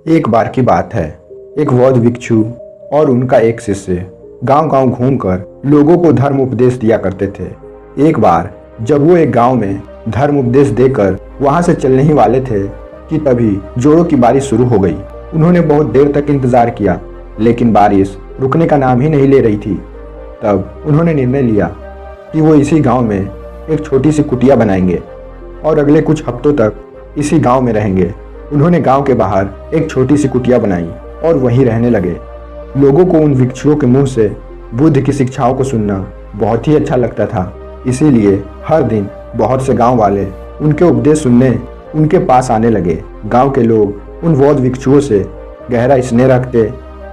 एक बार की बात है। एक बौद्ध भिक्षु और उनका एक शिष्य गांव-गांव घूमकर लोगों को धर्म उपदेश दिया करते थे। एक बार जब वो एक गांव में धर्म उपदेश देकर वहां से चलने ही वाले थे कि तभी जोरों की बारिश शुरू हो गई। उन्होंने बहुत देर तक इंतजार किया, लेकिन बारिश रुकने का नाम ही नहीं ले रही थी। तब उन्होंने निर्णय लिया कि वो इसी गांव में एक छोटी सी कुटिया बनाएंगे और अगले कुछ हफ्तों तक इसी गांव में रहेंगे। उन्होंने गांव के बाहर एक छोटी सी कुटिया बनाई और वहीं रहने लगे। लोगों को उन भिक्षुओं के मुंह से बुद्ध की शिक्षाओं को सुनना बहुत ही अच्छा लगता था। इसीलिए हर दिन बहुत से गांव वाले उनके उपदेश सुनने उनके पास आने लगे। गांव के लोग उन बौद्ध भिक्षुओं से गहरा स्नेह रखते,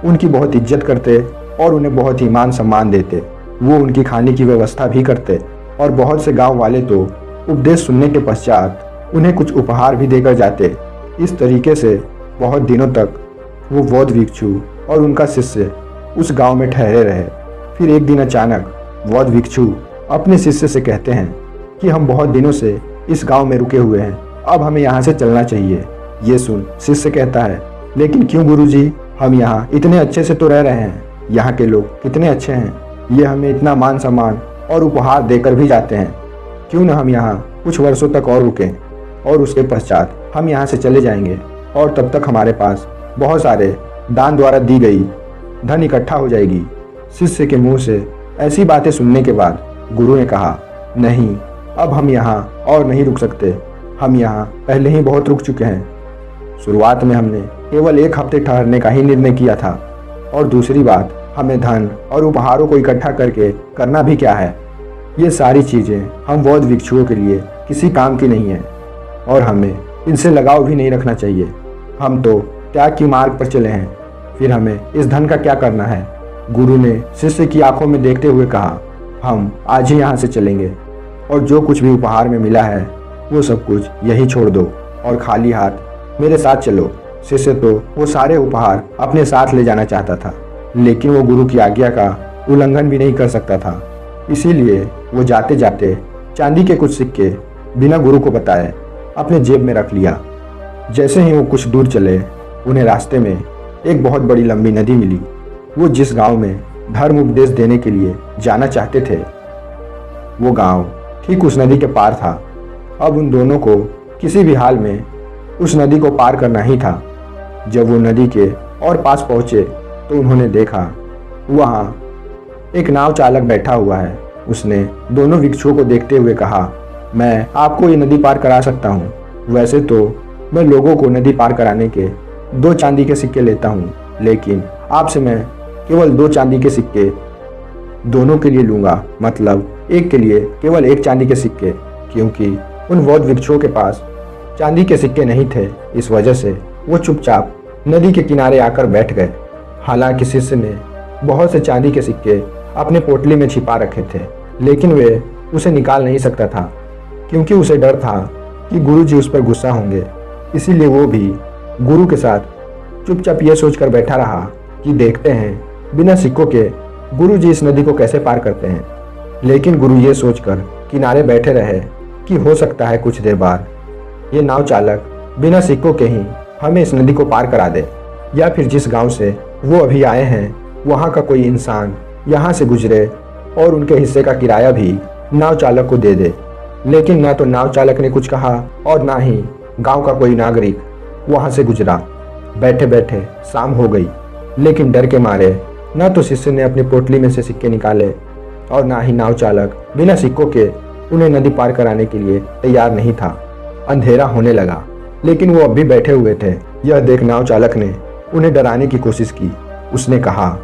उनकी बहुत इज्जत करते और उन्हें बहुत ही मान सम्मान देते। वो उनकी खाने की व्यवस्था भी करते और बहुत से गांव वाले तो उपदेश सुनने के पश्चात उन्हें कुछ उपहार भी देकर जाते। इस तरीके से बहुत दिनों तक वो बौद्ध भिक्षु और उनका शिष्य उस गांव में ठहरे रहे। फिर एक दिन अचानक बौद्ध भिक्षु अपने शिष्य से कहते हैं कि हम बहुत दिनों से इस गांव में रुके हुए हैं, अब हमें यहाँ से चलना चाहिए। ये सुन शिष्य कहता है, लेकिन क्यों गुरुजी, हम यहाँ इतने अच्छे से तो रह रहे हैं, यहाँ के लोग कितने अच्छे हैं, ये हमें इतना मान सम्मान और उपहार देकर भी जाते हैं, क्यों न हम यहाँ कुछ वर्षों तक और रुकें और उसके पश्चात हम यहाँ से चले जाएंगे और तब तक हमारे पास बहुत सारे दान द्वारा दी गई धन इकट्ठा हो जाएगी। शिष्य के मुंह से ऐसी बातें सुनने के बाद गुरु ने कहा, नहीं, अब हम यहाँ और नहीं रुक सकते, हम यहाँ पहले ही बहुत रुक चुके हैं। शुरुआत में हमने केवल एक हफ्ते ठहरने का ही निर्णय किया था, और दूसरी बात, हमें धन और उपहारों को इकट्ठा करके करना भी क्या है। ये सारी चीज़ें हम बौद्ध भिक्षुओं के लिए किसी काम की नहीं है और हमें इनसे लगाव भी नहीं रखना चाहिए। हम तो त्याग की मार्ग पर चले हैं, फिर हमें इस धन का क्या करना है। गुरु ने शिष्य की आंखों में देखते हुए कहा, हम आज ही यहाँ से चलेंगे और जो कुछ भी उपहार में मिला है वो सब कुछ यही छोड़ दो और खाली हाथ मेरे साथ चलो। शिष्य तो वो सारे उपहार अपने साथ ले जाना चाहता था, लेकिन वो गुरु की आज्ञा का उल्लंघन भी नहीं कर सकता था। इसीलिए वो जाते जाते चांदी के कुछ सिक्के बिना गुरु को बताए अपने जेब में रख लिया। जैसे ही वो कुछ दूर चले, उन्हें रास्ते में एक बहुत बड़ी लंबी नदी मिली। वो जिस गांव में धर्म उपदेश देने के लिए जाना चाहते थे, वो गांव ठीक उस नदी के पार था। अब उन दोनों को किसी भी हाल में उस नदी को पार करना ही था। जब वो नदी के और पास पहुंचे तो उन्होंने देखा वहाँ एक नाव चालक बैठा हुआ है। उसने दोनों भिक्षुओं को देखते हुए कहा, मैं आपको ये नदी पार करा सकता हूँ। वैसे तो मैं लोगों को नदी पार कराने के 2 चांदी के सिक्के लेता हूँ, लेकिन आपसे मैं केवल 2 चांदी के सिक्के दोनों के लिए लूँगा, मतलब एक के लिए केवल 1 चांदी के सिक्के, क्योंकि उन बौद्ध भिक्षुओं के पास चांदी के सिक्के नहीं थे। इस वजह से वो चुपचाप नदी के किनारे आकर बैठ गए। हालांकि शिष्य ने बहुत से चांदी के सिक्के अपने पोटली में छिपा रखे थे, लेकिन वे उसे निकाल नहीं सकता था, क्योंकि उसे डर था कि गुरुजी उस पर गुस्सा होंगे। इसीलिए वो भी गुरु के साथ चुपचाप ये सोचकर बैठा रहा कि देखते हैं बिना सिक्कों के गुरुजी इस नदी को कैसे पार करते हैं। लेकिन गुरु ये सोचकर किनारे बैठे रहे कि हो सकता है कुछ देर बाद ये नाव चालक बिना सिक्कों के ही हमें इस नदी को पार करा दे, या फिर जिस गांव से वो अभी आए हैं वहाँ का कोई इंसान यहाँ से गुजरे और उनके हिस्से का किराया भी नाव चालक को दे दे। लेकिन ना तो नाव चालक ने कुछ कहा और ना ही गांव का कोई नागरिक वहां से गुजरा। बैठे बैठे शाम हो गई, लेकिन डर के मारे ना तो शिष्य ने अपनी पोटली में से सिक्के निकाले और ना ही नाव चालक बिना सिक्कों के उन्हें नदी पार कराने के लिए तैयार नहीं था। अंधेरा होने लगा, लेकिन वो अब भी बैठे हुए थे। यह देख नाव चालक ने उन्हें डराने की कोशिश की। उसने कहा,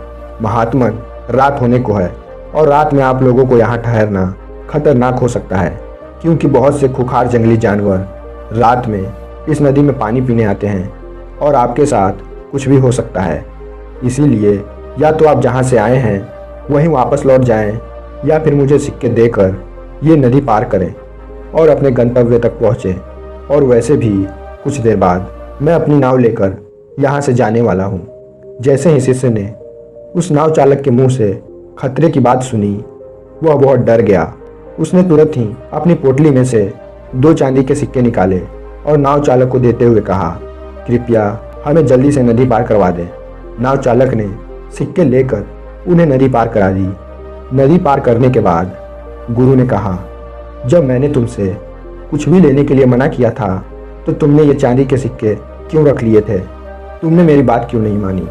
महात्मन, रात होने को है और रात में आप लोगों को यहाँ ठहरना खतरनाक हो सकता है, क्योंकि बहुत से खुखार जंगली जानवर रात में इस नदी में पानी पीने आते हैं और आपके साथ कुछ भी हो सकता है। इसीलिए या तो आप जहाँ से आए हैं वहीं वापस लौट जाएं, या फिर मुझे सिक्के देकर ये नदी पार करें और अपने गंतव्य तक पहुँचें। और वैसे भी कुछ देर बाद मैं अपनी नाव लेकर यहाँ से जाने वाला हूँ। जैसे ही शिष्य ने उस नाव चालक के मुँह से खतरे की बात सुनी, वह बहुत डर गया। उसने तुरंत ही अपनी पोटली में से 2 चांदी के सिक्के निकाले और नाव चालक को देते हुए कहा, कृपया हमें जल्दी से नदी पार करवा दे। नाव चालक ने सिक्के लेकर उन्हें नदी पार करा दी। नदी पार करने के बाद गुरु ने कहा, जब मैंने तुमसे कुछ भी लेने के लिए मना किया था तो तुमने ये चांदी के सिक्के क्यों रख लिए थे? तुमने मेरी बात क्यों नहीं मानी?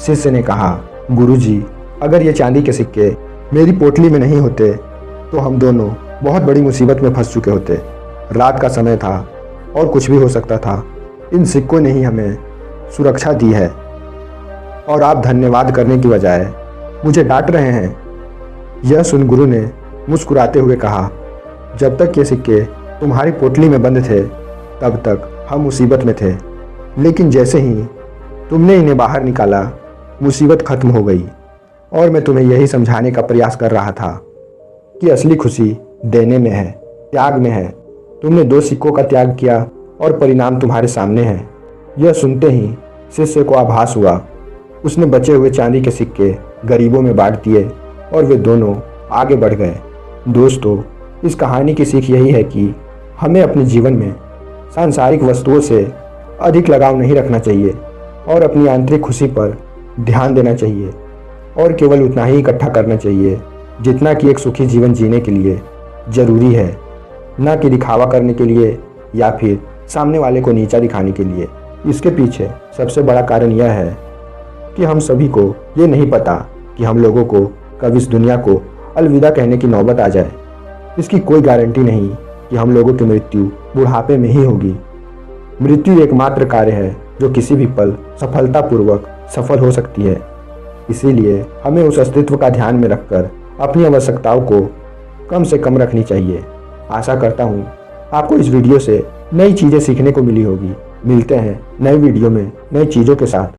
शिष्य ने कहा, गुरुजी, अगर ये चांदी के सिक्के मेरी पोटली में नहीं होते तो हम दोनों बहुत बड़ी मुसीबत में फंस चुके होते। रात का समय था और कुछ भी हो सकता था। इन सिक्कों ने ही हमें सुरक्षा दी है और आप धन्यवाद करने की बजाय मुझे डांट रहे हैं। यह सुन गुरु ने मुस्कुराते हुए कहा, जब तक ये सिक्के तुम्हारी पोटली में बंद थे तब तक हम मुसीबत में थे, लेकिन जैसे ही तुमने इन्हें बाहर निकाला मुसीबत खत्म हो गई। और मैं तुम्हें यही समझाने का प्रयास कर रहा था कि असली खुशी देने में है, त्याग में है। तुमने 2 सिक्कों का त्याग किया और परिणाम तुम्हारे सामने है। यह सुनते ही शिष्य को आभास हुआ। उसने बचे हुए चांदी के सिक्के गरीबों में बांट दिए और वे दोनों आगे बढ़ गए। दोस्तों, इस कहानी की सीख यही है कि हमें अपने जीवन में सांसारिक वस्तुओं से अधिक लगाव नहीं रखना चाहिए और अपनी आंतरिक खुशी पर ध्यान देना चाहिए और केवल उतना ही इकट्ठा करना चाहिए जितना कि एक सुखी जीवन जीने के लिए ज़रूरी है, ना कि दिखावा करने के लिए या फिर सामने वाले को नीचा दिखाने के लिए। इसके पीछे सबसे बड़ा कारण यह है कि हम सभी को ये नहीं पता कि हम लोगों को कब इस दुनिया को अलविदा कहने की नौबत आ जाए। इसकी कोई गारंटी नहीं कि हम लोगों की मृत्यु बुढ़ापे में ही होगी। मृत्यु एकमात्र कार्य है जो किसी भी पल सफलतापूर्वक सफल हो सकती है। इसीलिए हमें उस अस्तित्व का ध्यान में रखकर अपनी आवश्यकताओं को कम से कम रखनी चाहिए। आशा करता हूँ आपको इस वीडियो से नई चीज़ें सीखने को मिली होगी। मिलते हैं नए वीडियो में नई चीज़ों के साथ।